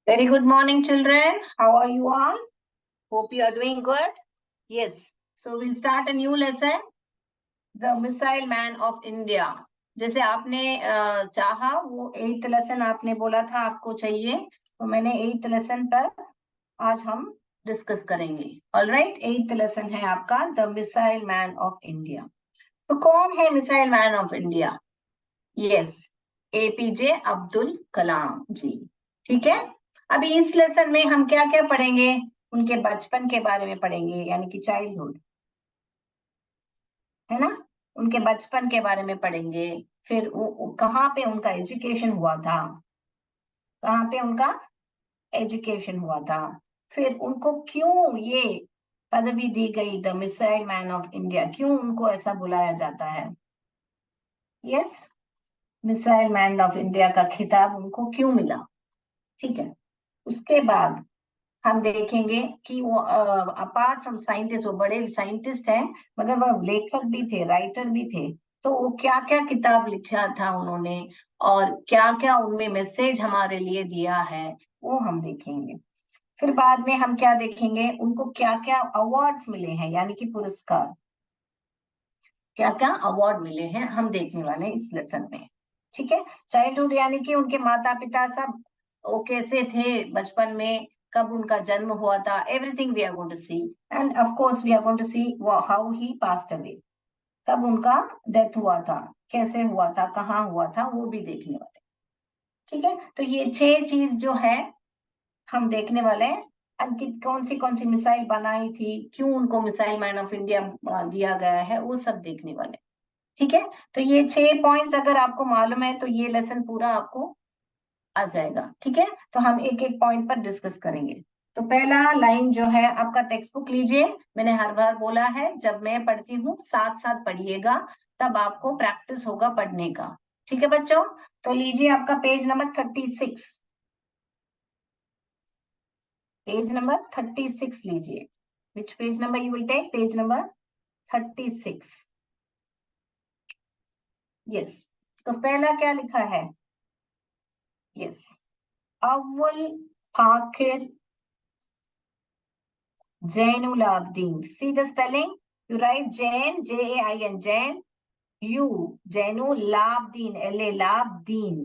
Very good morning, children. How are you all? Hope you are doing good. Yes. So we'll start a new lesson, The Missile Man of India. जैसे आपने चाहा वो 8th lesson आपने बोला था आपको चाहिए, तो मैंने 8th लेसन पर आज हम डिस्कस करेंगे. ऑल राइट, 8th लेसन है आपका the missile man of India. तो कौन है missile man of India? Yes, APJ Abdul Kalam ji. ठीक है. अभी इस लेसन में हम क्या क्या पढ़ेंगे? उनके बचपन के बारे में पढ़ेंगे, यानी कि चाइल्डहुड, है ना. उनके बचपन के बारे में पढ़ेंगे. फिर कहाँ पे उनका एजुकेशन हुआ था, कहाँ पे उनका एजुकेशन हुआ था. फिर उनको क्यों ये पदवी दी गई the missile man of India, क्यों उनको ऐसा बुलाया जाता है. Yes, missile man of India का खिताब उनको क्यों मिला. ठीक है. उसके बाद हम देखेंगे कि वो अपार्ट फ्रॉम साइंटिस्ट, वो बड़े साइंटिस्ट हैं मगर वो लेखक भी थे, राइटर भी थे. तो वो क्या क्या किताब लिखा था उन्होंने और क्या क्या उनमें मैसेज हमारे लिए दिया है, वो हम देखेंगे. फिर बाद में हम क्या देखेंगे, उनको क्या क्या अवार्ड्स मिले हैं, यानी कि पुरस्कार, क्या क्या अवार्ड मिले हैं, हम देखने वाले हैं इस लेसन में. ठीक है. चाइल्डहुड यानी कि उनके माता पिता सब वो कैसे थे बचपन में, कब उनका जन्म हुआ था, everything we are going to see. And of course we are going to see how he passed away, कब उनका डेथ हुआ था, कैसे हुआ था, कहाँ हुआ था, वो भी देखने वाले. ठीक है. तो ये 6 चीज जो है हम देखने वाले हैं. अंकित कौन सी मिसाइल बनाई थी, क्यों उनको मिसाइल मैन ऑफ इंडिया दिया गया है, वो सब देखने वाले. ठीक है. तो ये 6 पॉइंट्स अगर आपको मालूम है तो ये लेसन पूरा आपको आ जाएगा. ठीक है. तो हम एक एक पॉइंट पर डिस्कस करेंगे. तो पहला लाइन जो है आपका टेक्स्ट बुक लीजिए. मैंने हर बार बोला है जब मैं पढ़ती हूँ साथ साथ पढ़िएगा, तब आपको प्रैक्टिस होगा पढ़ने का. ठीक है बच्चों. तो लीजिए आपका पेज नंबर 36, पेज नंबर 36 लीजिए. Which page number you will take? Page number 36. Yes. तो पहला क्या लिखा है? यस, अव्वल Fakir Jainul Abdin. See the spelling? You write Jain, Jain, Jain. You, Jainul Labdin, L-A, Labdin.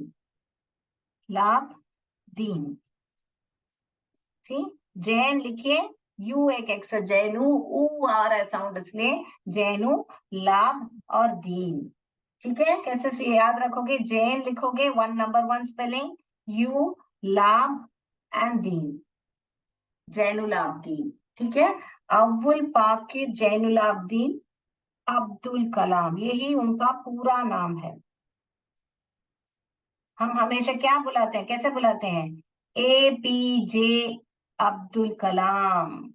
Labdin. ठीक. जैन लिखिए, यू एक एक्स्ट्रा, जैनु ऊ आ रहा है साउंड इसलिए, जैनु लाभ और दीन. ठीक है. कैसे से याद रखोगे? जैन लिखोगे 1 नंबर 1 स्पेलिंग, यू लाभ एंड दीन, जैनुलाब्दीन. ठीक है. अव्वल पाकिर जैनुलाब्दीन अब्दुल कलाम, यही उनका पूरा नाम है. हम हमेशा क्या बुलाते हैं, कैसे बुलाते हैं? APJ अब्दुल कलाम,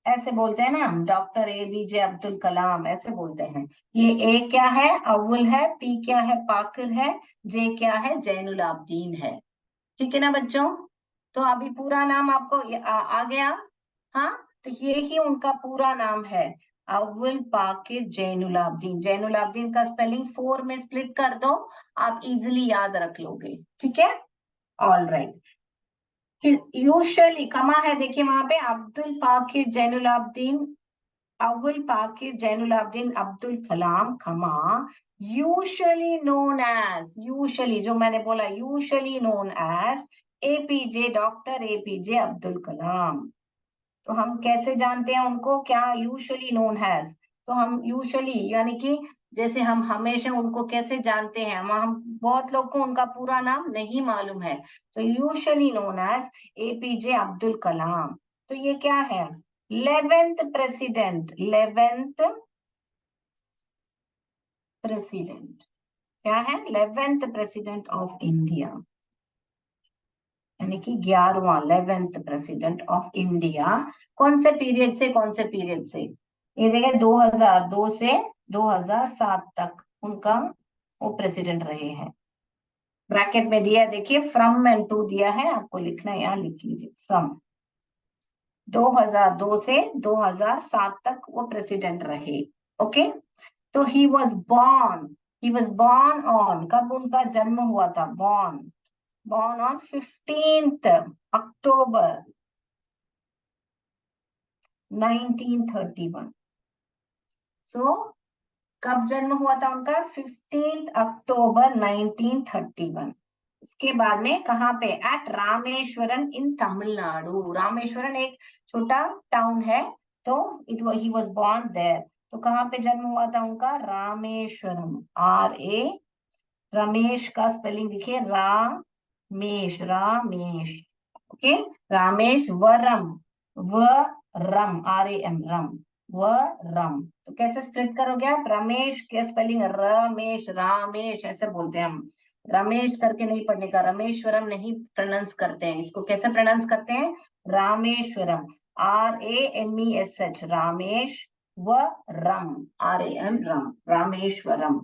ऐसे बोलते हैं ना हम, डॉक्टर APJ अब्दुल कलाम ऐसे बोलते हैं. ये ए क्या है? अव्वल है. पी क्या है? पाकिर है. जे क्या है? जैनुलाब्दीन है. ठीक है ना बच्चों. तो अभी पूरा नाम आपको आ गया. हाँ. तो ये ही उनका पूरा नाम है, अव्वल पाकिर जैनुलाब्दीन. जैनुलाब्दीन का स्पेलिंग 4 में स्प्लिट कर दो, आप इजिली याद रख लोगे. ठीक है. All right. यूजुअली कमा है, देखिए वहां पे, अब्दुल पाकिर जैनुलाब्दीन, अव्वल पाकिर जैनुलाब्दीन अब्दुल कलाम, कमा, यूजुअली नोन एज, यूजुअली जो मैंने बोला, usually known as APJ, doctor APJ Abdul Kalam. तो हम कैसे जानते हैं उनको, क्या यूजुअली नोन हैज. तो हम यूजुअली यानी कि जैसे हम हमेशा उनको कैसे जानते हैं, हम बहुत लोग को उनका पूरा नाम नहीं मालूम है. तो usually known as APJ Abdul Kalam. तो ये क्या है? 11th प्रेसिडेंट, 11th प्रेसिडेंट क्या है? 11th प्रेसिडेंट ऑफ इंडिया, यानी कि 11वां, 11th प्रेसिडेंट ऑफ इंडिया. कौन से पीरियड से कौन से पीरियड से? ये जगह 2002 से 2007 तक उनका वो प्रेसिडेंट रहे हैं. ब्रैकेट में दिया है देखिए, फ्रॉम एंड टू दिया है, आपको लिखना है, यहाँ लिख लीजिए. फ्रॉम 2002 से 2007 तक वो प्रेसिडेंट रहे. ओके. तो ही वॉज बॉर्न ऑन, कब उनका जन्म हुआ था? Born born on 15th October 1931. So कब जन्म हुआ था उनका? 15 अक्टूबर 1931. इसके बाद में कहाँ पे? एट रामेश्वरम इन तमिलनाडु. रामेश्वरम एक छोटा टाउन है, तो ही वॉज बॉर्न देयर. तो कहाँ पे जन्म हुआ था उनका? रामेश्वरम. रमेश का स्पेलिंग देखिए, रामेश. ओके, रामेश्वरम. व रम, RAM, रम. व रम. तो कैसे स्प्लिट करोगे आप? रमेश के स्पेलिंग रमेश, रामेश ऐसे बोलते हैं हम. रमेश करके नहीं पढ़ने का, रमेश्वरम नहीं प्रोनाउंस करते हैं इसको. कैसे प्रोनाउंस करते हैं? रामेश्वरम. RAMESH, रामेश. व रम, RAM, रम. Rameswaram.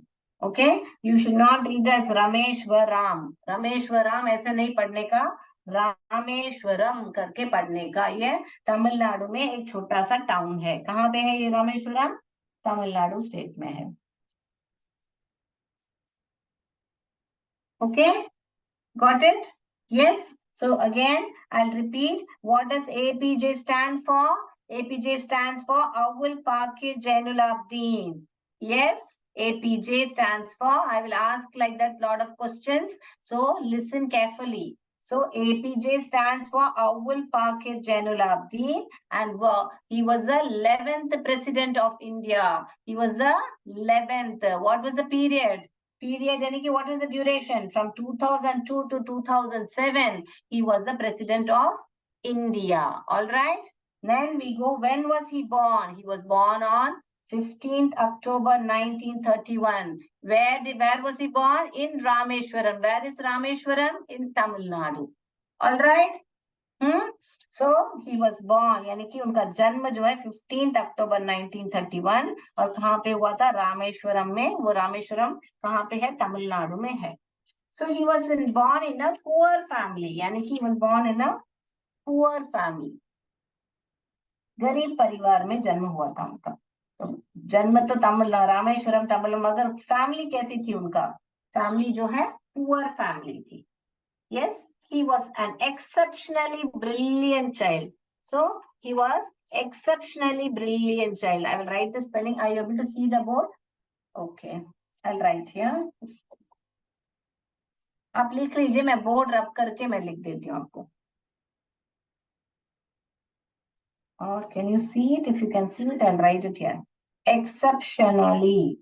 Okay, you should not read as Rameshwaram. Rameshwaram ऐसे नहीं पढ़ने का, रामेश्वरम करके पढ़ने का. ये तमिलनाडु में एक छोटा सा टाउन है. कहाँ पे है ये रामेश्वरम? तमिलनाडु स्टेट में है. Okay, got it? Yes. So again, I'll repeat. What does APJ stand for? APJ stands for Awul Pakir Jainulabdin. Yes, APJ stands for. I will ask like that lot of questions. So listen carefully. So APJ stands for Awul Pakir Jainulabdin, and he was the 11th president of India. He was the 11th. What was the period? यानी कि what was the duration? From 2002 to 2007, he was the president of India. All right. Then we go, when was he born? He was born on 15th October 1931. Where was he born? In Rameshwaram. Where is Rameshwaram? In Tamil Nadu. All right. So he was born, यानी कि उनका जन्म जो है 15 अक्टूबर 1931. और कहाँ पे हुआ था? रामेश्वरम में. वो रामेश्वरम कहाँ पे है? तमिलनाडु में है. So he was born in a poor family, यानी कि he was born in a poor family. गरीब परिवार में जन्म हुआ था उनका. तो जन्म तो तमिल रामेश्वरम तमिल, मगर फैमिली कैसी थी उनका? फैमिली जो है पुअर फैमिली थी. Yes, he was an exceptionally brilliant child. So he was exceptionally brilliant child. I will write the spelling. Are you able to see the board? Okay, I'll write here. आप लिख लीजिए, मैं board रब करके मैं लिख देती हूँ आपको. Or can you see it? If you can see it, I'll write it here. Exceptionally.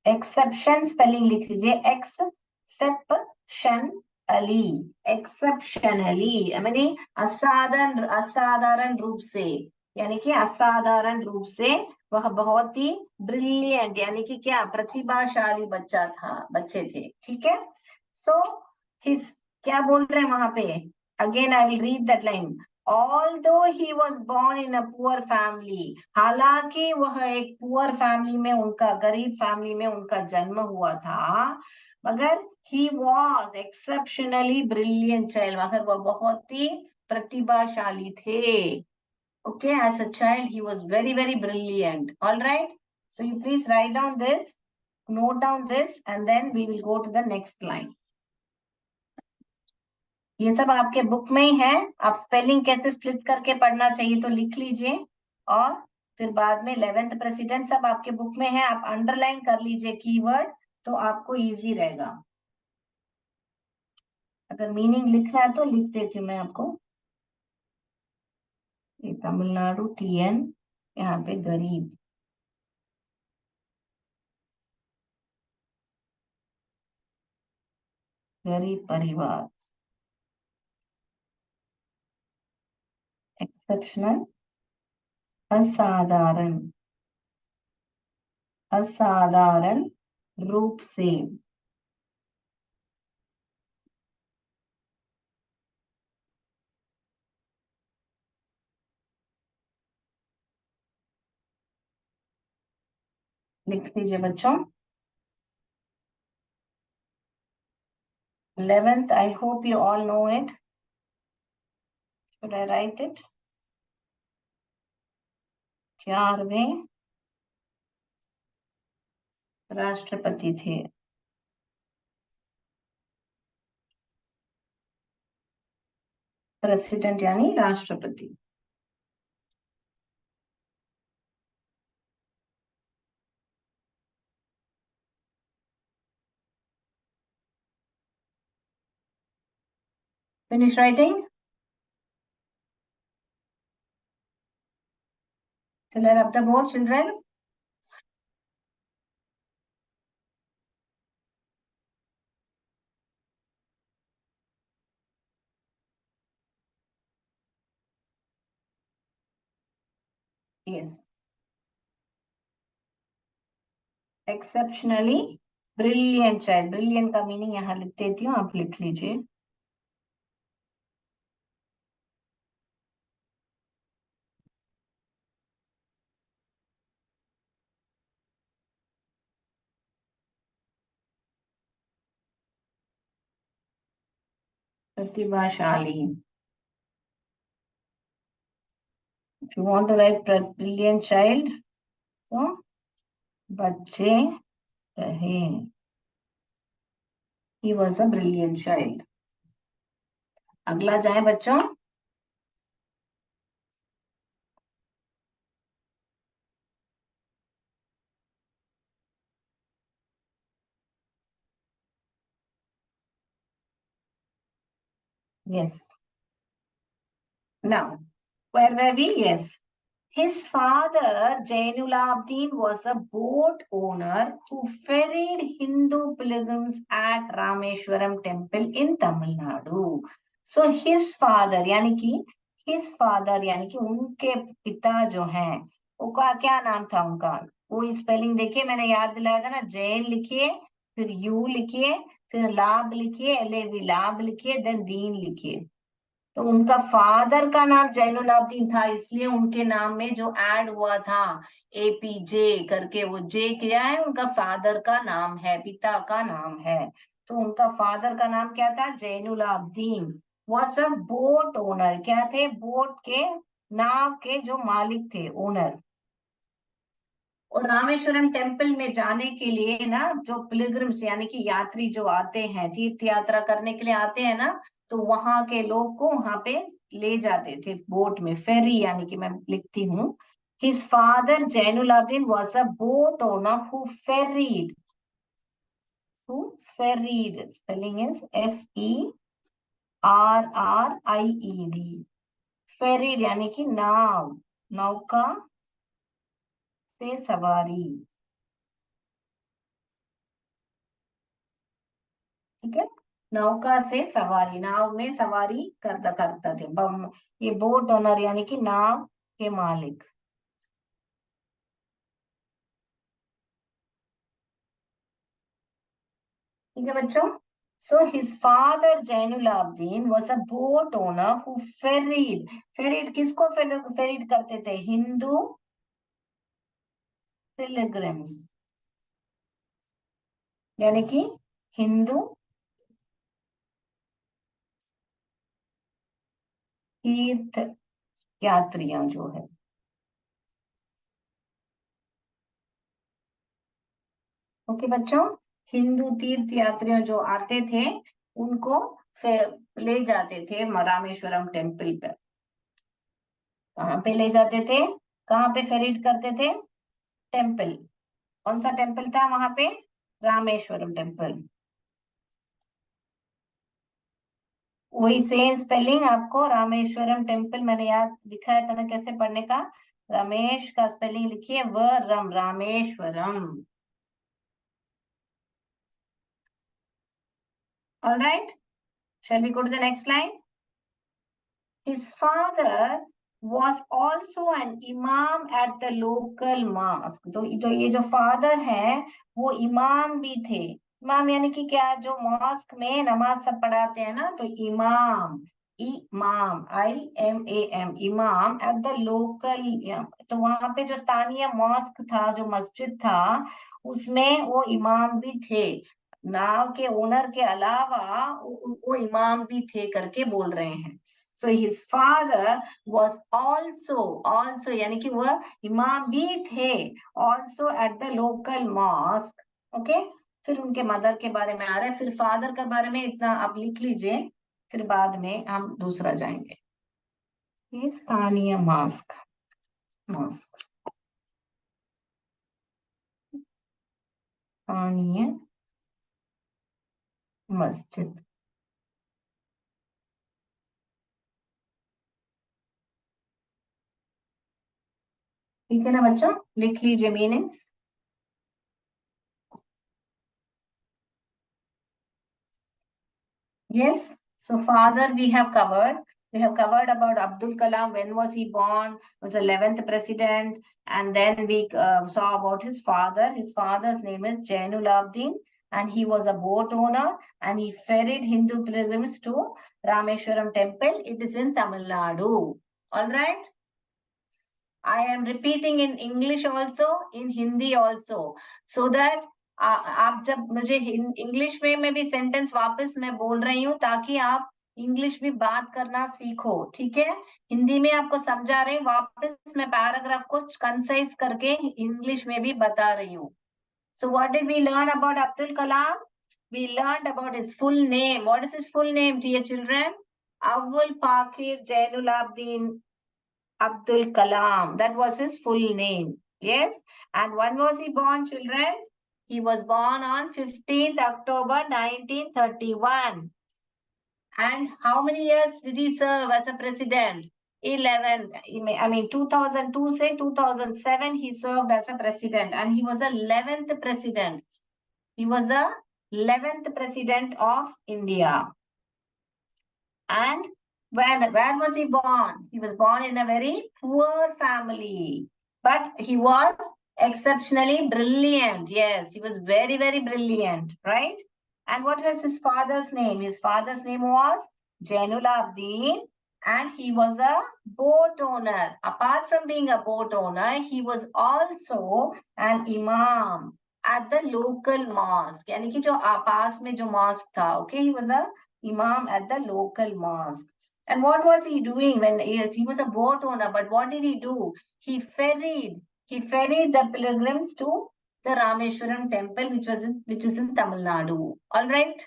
Exception spelling लिख लीजिए. Exceptionally. Exceptionally यानी असाधारण रूप से, यानी कि असाधारण रूप से वह बहुत ही ब्रिलियंट, यानी कि क्या? प्रतिभाशाली बच्चे थे. ठीक है. सो हिज, क्या बोल रहे हैं वहां पे? Again I will read that line. Although he was born in a poor family, हालांकि वह एक पुअर फैमिली में, उनका गरीब फैमिली में उनका जन्म हुआ था, मगर he was exceptionally brilliant child, मगर वह बहुत ही प्रतिभाशाली थे. Okay, as a child he was very very brilliant. All right, so you please write down this, note down this, and then we will go to the next line. ये सब आपके book में ही है. आप स्पेलिंग कैसे split करके पढ़ना चाहिए तो लिख लीजिए, और फिर बाद में 11th प्रेसिडेंट सब आपके बुक में है. आप अंडरलाइन कर लीजिए कीवर्ड, तो आपको इजी रहेगा. अगर मीनिंग लिखना है तो लिख देती हूँ मैं आपको. ये तमिलनाडु TN, यहाँ पे गरीब परिवार. एक्सेप्शनल, असाधारण, असाधारण रूप से. लिख दीजिए बच्चों. 11th, I hope you all know it. Should I write it? 4वें राष्ट्रपति थे. प्रेसिडेंट यानी राष्ट्रपति। Finish writing. Fill up the board, children. Yes. Exceptionally brilliant child. Brilliant का मीनिंग यहाँ लिख देती हूँ, आप लिख लीजिए। प्रतिभाशाली। If you want to write brilliant child, तो बच्चे रहे। He was a brilliant child. अगला जाए बच्चों। Yes. Now, where were we? Yes. His father, Jainulabdin, was a boat owner who ferried Hindu pilgrims at Rameshwaram temple in Tamil Nadu. So his father, यानी कि उनके पिता जो हैं, उनका क्या नाम था उनका? वो स्पेलिंग देखिए, मैंने याद दिलाया था ना, जैन लिखिए, फिर यू लिखिए, फिर लाभ लिखिए, LAV लाभ लिखिए, देन दीन लिखिए। तो उनका फादर का नाम जैनुलाब्दीन था, इसलिए उनके नाम में जो ऐड हुआ था APJ करके, वो जे क्या है? उनका फादर का नाम है, पिता का नाम है। तो उनका फादर का नाम क्या था? Jainulabdeen. Was a boat owner. क्या थे? बोट के, नाव के जो मालिक थे, ओनर। और रामेश्वरम टेम्पल में जाने के लिए ना, जो पिलग्रिम्स यानी कि यात्री जो आते हैं, तीर्थ यात्रा करने के लिए आते हैं ना, तो वहां के लोग को वहां पे ले जाते थे बोट में, फेरी, यानी कि मैं लिखती हूँ, his father Jainulabdeen was a boat owner who ferried, spelling is FERRRIED, ferried यानी कि नाव, नौका से सवारी। ठीक है, नौका से सवारी, नाव में सवारी करता थे। ये बोट ओनर यानी कि नाव के मालिक। ठीक है बच्चों। So his father Jainulabdeen was a boat owner who ferried, ferried किसको फेरीड करते थे? हिंदू पिलग्रिम्स, यानी कि हिंदू तीर्थ यात्रियां जो है। ओके बच्चों, हिंदू तीर्थ यात्रियों जो आते थे, उनको ले जाते थे रामेश्वरम टेम्पल पर। कहाँ पे ले जाते थे? कहाँ पे फेरिट करते थे? टेम्पल। कौन सा टेम्पल था वहां पे? रामेश्वरम टेम्पल। वही सेम स्पेलिंग आपको, रामेश्वरम टेम्पल मैंने याद दिखाया था ना कैसे पढ़ने का। रमेश का स्पेलिंग लिखिए, व रम, Rameswaram. All right, shall we go to the next line? His father was also an imam at the local mosque. तो जो ये जो फादर है, वो इमाम भी थे। इमाम यानी कि क्या? जो मॉस्क में नमाज सब पढ़ाते हैं ना, तो इमाम, इमाम, IMAM, इमाम एट द लोकल। तो वहां पे जो स्थानीय मॉस्क था, जो मस्जिद था, उसमें वो इमाम भी थे। नाव के ओनर के अलावा वो इमाम भी थे करके बोल रहे हैं। So his father was also यानी कि वह इमाम भी थे, also at the local mosque. Okay? फिर उनके मदर के बारे में आ रहा है, फिर फादर के बारे में इतना आप लिख लीजिए। फिर बाद में हम दूसरा जाएंगे। ये स्थानीय मास्क, मास्क स्थानीय मस्जिद। ठीक है ना बच्चों, लिख लीजिए meanings. Yes, so father we have covered. We have covered about Abdul Kalam, when was he born, was 11th president, and then we saw about his father. His father's name is Jainul Abdin, and he was a boat owner, and he ferried Hindu pilgrims to Rameshwaram temple. It is in Tamil Nadu. All right. I am repeating in English also, in Hindi also, so that आप जब मुझे English में मैं भी sentence वापस मैं बोल रही हूँ ताकि आप इंग्लिश भी बात करना सीखो, ठीक है। हिंदी में आपको समझा रही हूँ, वापस मैं पैराग्राफ को कंसाइज करके इंग्लिश में भी बता रही हूँ। So what did we learn about Abdul Kalam? We learned about his full name. What is his full name, dear children? Awul Pakir Jainul Abdin Abdul Kalam. That was his full name. Yes. And when was he born, children? He was born on 15th October 1931. And how many years did he serve as a president? 11. I mean, 2002 say 2007 he served as a president, and he was the 11th president. He was the 11th president of India. And where was he born? He was born in a very poor family, but he was exceptionally brilliant. Yes, he was very, very brilliant, right? And what was his father's name? His father's name was Jainul Abdin, and he was a boat owner. Apart from being a boat owner, he was also an imam at the local mosque. यानी कि जो पास में जो mosque था, okay, he was a imam at the local mosque. And what was he doing when he was a boat owner? But what did he do? He ferried the pilgrims to the Rameshwaram temple, which is in Tamil Nadu. All right.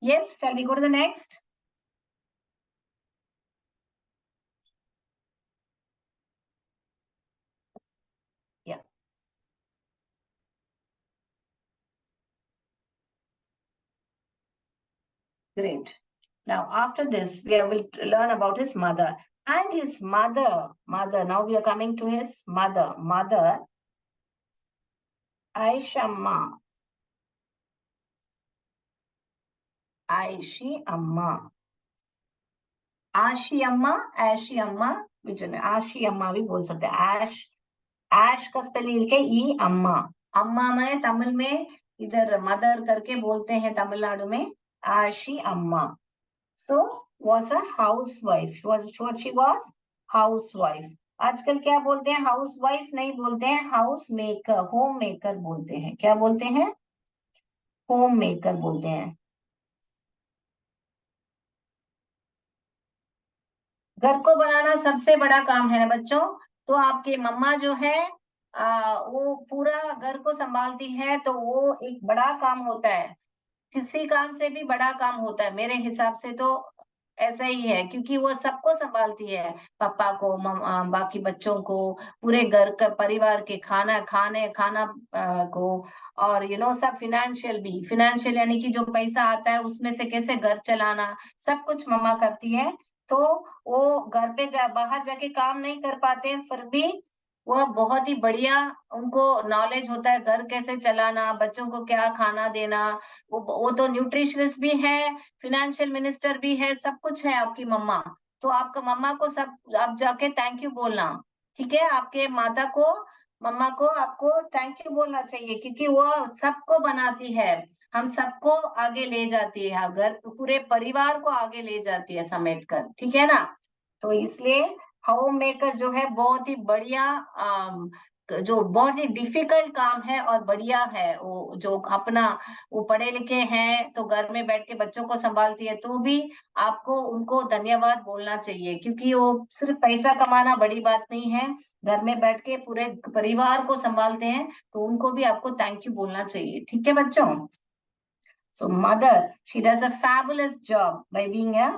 Yes. Shall we go to the next? Yeah. Great. Now, after this, we will learn about his mother. And his mother. Now we are coming to his mother. Mother, Aishamma. Aishi Amma. आशी अम्मा, ऐशी अम्मा, विजय आशी अम्मा भी बोल सकते हैं। ऐश, ऐश का स्पेलिंग लिखे ई अम्मा। अम्मा मैंने तमिल में इधर मदर करके बोलते हैं तमिलनाडु में, आशी अम्मा। So was a house wife. What she was? House wife. आजकल क्या बोलते हैं? हाउस वाइफ नहीं बोलते हैं, हाउस मेकर, होम मेकर बोलते हैं। क्या बोलते हैं? होम मेकर बोलते हैं। घर को बनाना सबसे बड़ा काम है ना बच्चों। तो आपकी मम्मा जो है वो पूरा घर को संभालती है, तो वो एक बड़ा काम होता है। किसी काम से भी बड़ा काम होता है मेरे हिसाब से, तो ऐसा ही है, क्योंकि वो सबको संभालती है, पापा को, बाकी बच्चों को, पूरे घर का परिवार के खाना को, और सब फिनेंशियल भी, फिनेंशियल यानी कि जो पैसा आता है उसमें से कैसे घर चलाना, सब कुछ मम्मा करती है। तो वो घर पे बाहर जाके काम नहीं कर पाते हैं, फिर भी वह बहुत ही बढ़िया, उनको नॉलेज होता है घर कैसे चलाना, बच्चों को क्या खाना देना। वो तो न्यूट्रिशनिस्ट भी है, फिनेंशियल मिनिस्टर भी है, सब कुछ है आपकी मम्मा। तो आपका मम्मा को सब आप जाके थैंक यू बोलना, ठीक है। आपके माता को, मम्मा को आपको थैंक यू बोलना चाहिए, क्योंकि वो सबको बनाती है, हम सबको आगे ले जाती है, अगर पूरे परिवार को आगे ले जाती है समेट कर, ठीक है ना। तो इसलिए होम मेकर जो है बहुत ही बढ़िया, जो बहुत ही डिफिकल्ट काम है और बढ़िया है। वो जो अपना, वो पढ़े लिखे हैं तो घर में बैठ के बच्चों को संभालती है, तो भी आपको उनको धन्यवाद बोलना चाहिए, क्योंकि वो सिर्फ पैसा कमाना बड़ी बात नहीं है, घर में बैठ के पूरे परिवार को संभालते हैं, तो उनको भी आपको थैंक यू बोलना चाहिए, ठीक है बच्चों। So mother, she does a fabulous job by being a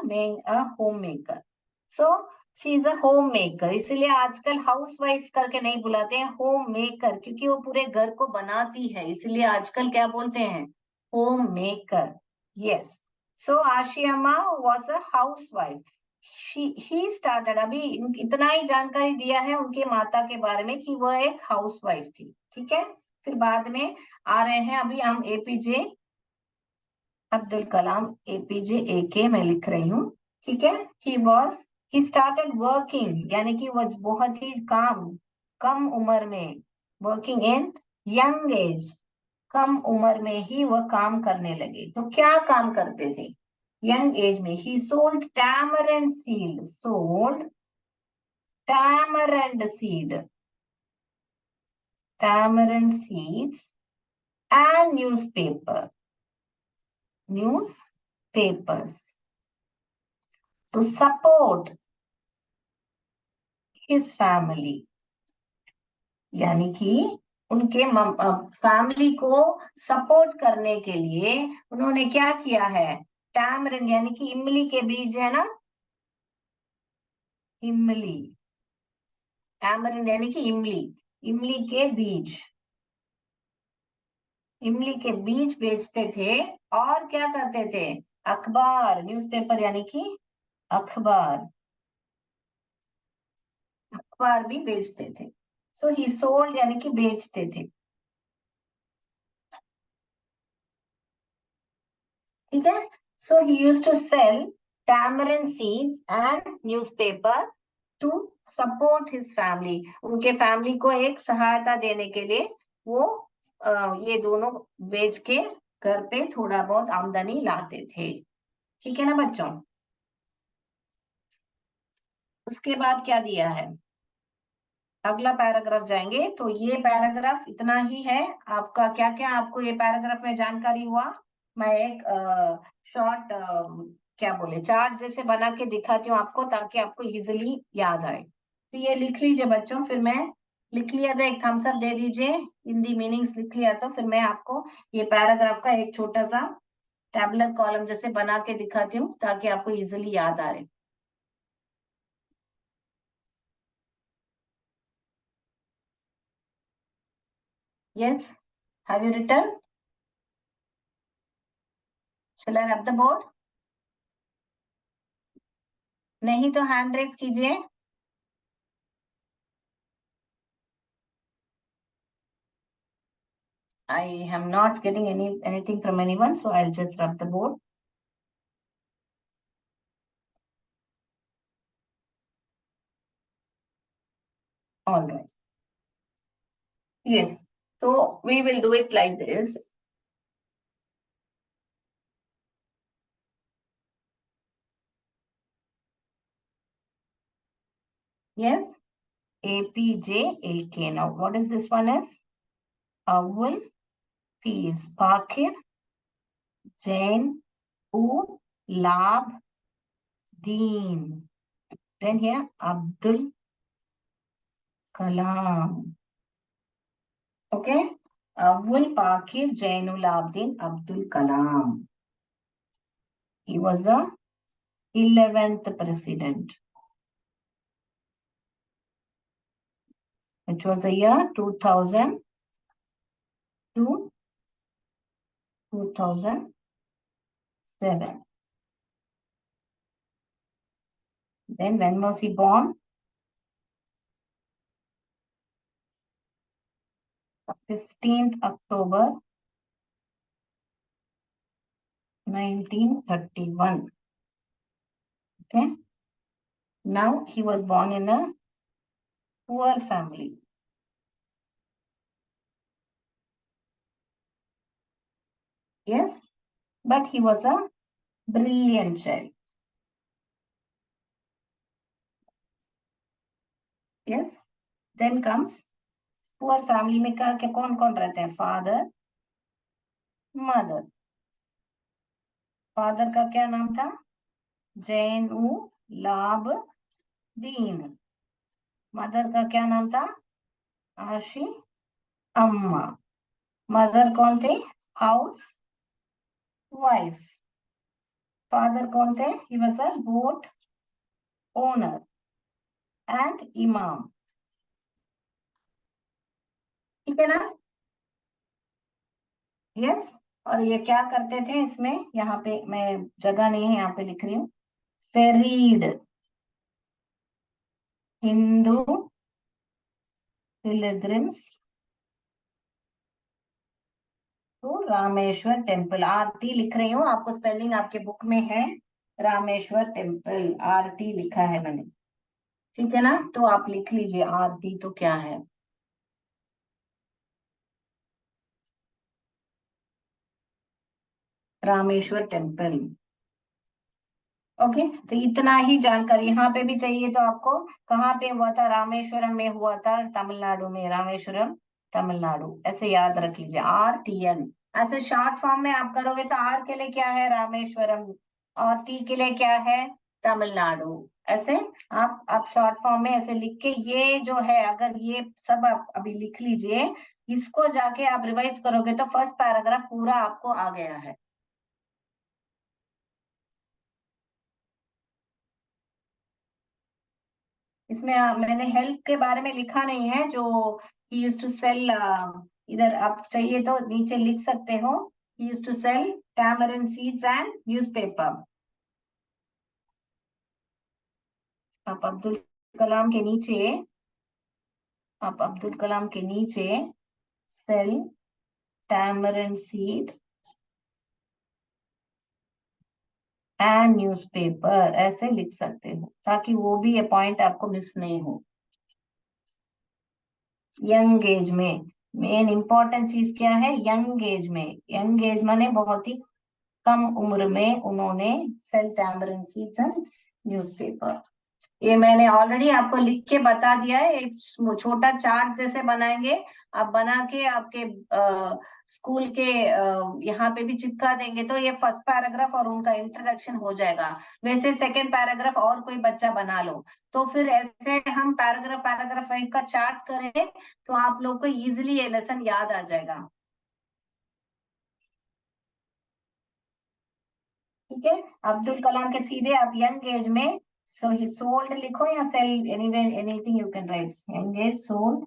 homemaker. So she is a homemaker. इसलिए आजकल हाउसवाइफ करके नहीं बुलाते हैं, होम मेकर, क्योंकि वो पूरे घर को बनाती है, इसलिए आजकल क्या बोलते हैं, home maker. Yes. So आशियामा was a housewife. He started, अभी इतना ही जानकारी दिया है उनके माता के बारे में कि वह एक हाउसवाइफ थी. ठीक है, फिर बाद में आ रहे हैं, अभी हम एपीजे अब्दुल कलाम, एपीजे एके मैं लिख रही हूँ. ठीक है, ही स्टार्टेड वर्किंग, यानी कि वो बहुत ही कम उम्र में, वर्किंग इन यंग एज, कम उम्र में ही वह काम करने लगे. तो क्या काम करते थे यंग एज में? He sold tamarind seed, sold tamarind seed, tamarind seeds and newspapers to support his family. यानी कि उनके फैमिली को सपोर्ट करने के लिए उन्होंने क्या किया है, टैमरिन यानी कि इमली के बीज है ना, इमली, टैमरिन यानी कि इमली, इमली के बीज, इमली के बीज बेचते थे. और क्या करते थे, अखबार, न्यूज़पेपर यानी कि अखबार, अखबार भी बेचते थे. सो ही सोल्ड यानी कि बेचते थे. ठीक है, so he used to sell tamarind seeds and newspaper to support his family. उनके फैमिली को एक सहायता देने के लिए वो ये दोनों बेच के घर पे थोड़ा बहुत आमदनी लाते थे. ठीक है ना बच्चों. उसके बाद क्या दिया है, अगला पैराग्राफ जाएंगे. तो ये पैराग्राफ इतना ही है आपका. क्या क्या आपको ये पैराग्राफ में जानकारी हुआ, मैं एक शॉर्ट क्या बोले चार्ट जैसे बना के दिखाती हूँ आपको, ताकि आपको इजिली याद आए. तो ये लिख लीजिए बच्चों, फिर मैं लिख लिया था, एक थम्स अप दे दीजिए, हिंदी मीनिंग्स लिख लिया, तो फिर मैं आपको ये पैराग्राफ का एक छोटा सा टैबुलर कॉलम जैसे बना के दिखाती हूँ, ताकि आपको इजिली याद आ रहे. Yes, have you written? Shall I rub the board? नहीं तो हैंड रेस कीजिए. I am not getting anything from anyone, so I'll just rub the board. All right. Yes. So we will do it like this. Yes. APJAK. Now, what is this one is? Awul, P is Pakir, Jain, U, Lab, Deen. Then here, Abdul Kalam. Okay. Awul, Pakir, Jainul Abdin, Abdul Kalam. He was the 11th president, which was the year 2000 to 2007. Then when was he born? 15th October 1931. Okay. Now he was born in a poor family. Yes, but he was a brilliant child. Yes. Then comes poor family में क्या कौन कौन रहते हैं? Father, mother. Father का क्या नाम था? जैनु लाभ दीन. मदर का क्या नाम था? आशी अम्मा. मदर कौन थे? House wife. फादर कौन थे? He was a boat owner and इमाम। ठीक है ना? यस। और ये क्या करते थे इसमें, यहाँ पे मैं जगह नहीं है, यहाँ पे लिख रही हूँ, ferried Hindu pilgrims to Rameshwar temple. R T लिख रही हूँ, आपको स्पेलिंग आपके बुक में है, रामेश्वर टेम्पल आरटी लिखा है मैंने। ठीक है ना? तो आप लिख लीजिए आरटी तो क्या है। रामेश्वर टेम्पल। ओके, तो इतना ही जानकारी यहाँ पे भी चाहिए तो आपको। कहाँ पे हुआ था? रामेश्वरम में हुआ था, तमिलनाडु में, रामेश्वरम तमिलनाडु, ऐसे याद रख लीजिए, RTN। ऐसे शॉर्ट फॉर्म में आप करोगे तो आर के लिए क्या है? रामेश्वरम। और टी के लिए क्या है? तमिलनाडु। ऐसे आप शॉर्ट फॉर्म में ऐसे लिख के, ये जो है, अगर ये सब आप अभी लिख लीजिए, इसको जाके आप रिवाइज करोगे तो फर्स्ट पैराग्राफ पूरा आपको आ गया है। इसमें मैंने हेल्प के बारे में लिखा नहीं है, जो ही यूज टू सेल, इधर आप चाहिए तो नीचे लिख सकते हो, he use to sell tamarind seeds and newspaper. आप अब्दुल कलाम के नीचे, आप अब्दुल कलाम के नीचे sell tamarind seed and newspaper ऐसे लिख सकते हो, ताकि वो भी ये पॉइंट आपको मिस नहीं हो। यंग एज में मेन इंपॉर्टेंट चीज क्या है? यंग एज में, यंग एज माने बहुत ही कम उम्र में उन्होंने sell tamarind seeds and newspaper. ये मैंने ऑलरेडी आपको लिख के बता दिया है, एक छोटा चार्ट जैसे बनाएंगे, आप बना के आपके स्कूल के यहाँ पे भी चिपका देंगे तो ये फर्स्ट पैराग्राफ और उनका इंट्रोडक्शन हो जाएगा। वैसे सेकंड पैराग्राफ और कोई बच्चा बना लो, तो फिर ऐसे हम पैराग्राफ पैराग्राफ वाइज का चार्ट करें तो आप लोग को इजिली ये लेसन याद आ जाएगा। ठीक है? अब्दुल कलाम के सीधे आप यंग एज में, सो ही सोल्ड लिखो या sell, anyway anything you can write, young age sold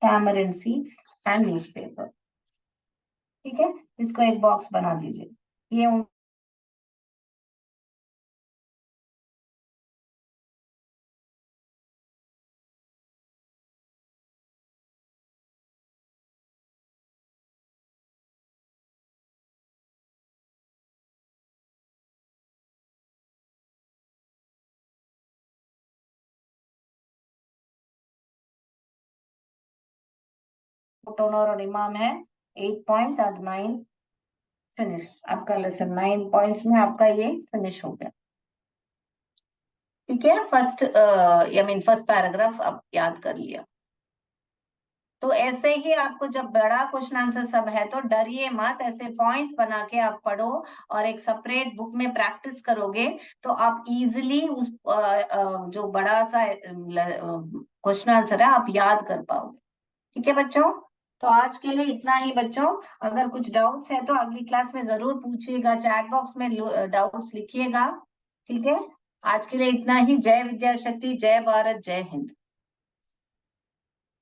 tamarind seeds and newspaper. ठीक है? इसको एक बॉक्स बना दीजिए। ये ओनर और इमाम है। 8 पॉइंट्स और 9 फिनिश। आपका लेसन 9 पॉइंट्स में आपका ये फिनिश हो गया। ठीक है? First I mean first paragraph आप याद कर लिया। तो ऐसे ही आपको जब बड़ा क्वेश्चन आंसर सब है तो डरिए मत, ऐसे पॉइंट्स बना के आप पढ़ो और एक सेपरेट बुक में प्रैक्टिस करोगे तो आप इजिली उस जो बड़ा सा क्वेश्चन आंसर है आप याद कर पाओगे। ठीक है बच्चों? तो आज के लिए इतना ही बच्चों। अगर कुछ डाउट्स है तो अगली क्लास में जरूर पूछिएगा, चैट बॉक्स में डाउट्स लिखिएगा। ठीक है? आज के लिए इतना ही। जय विद्या शक्ति, जय भारत, जय हिंद।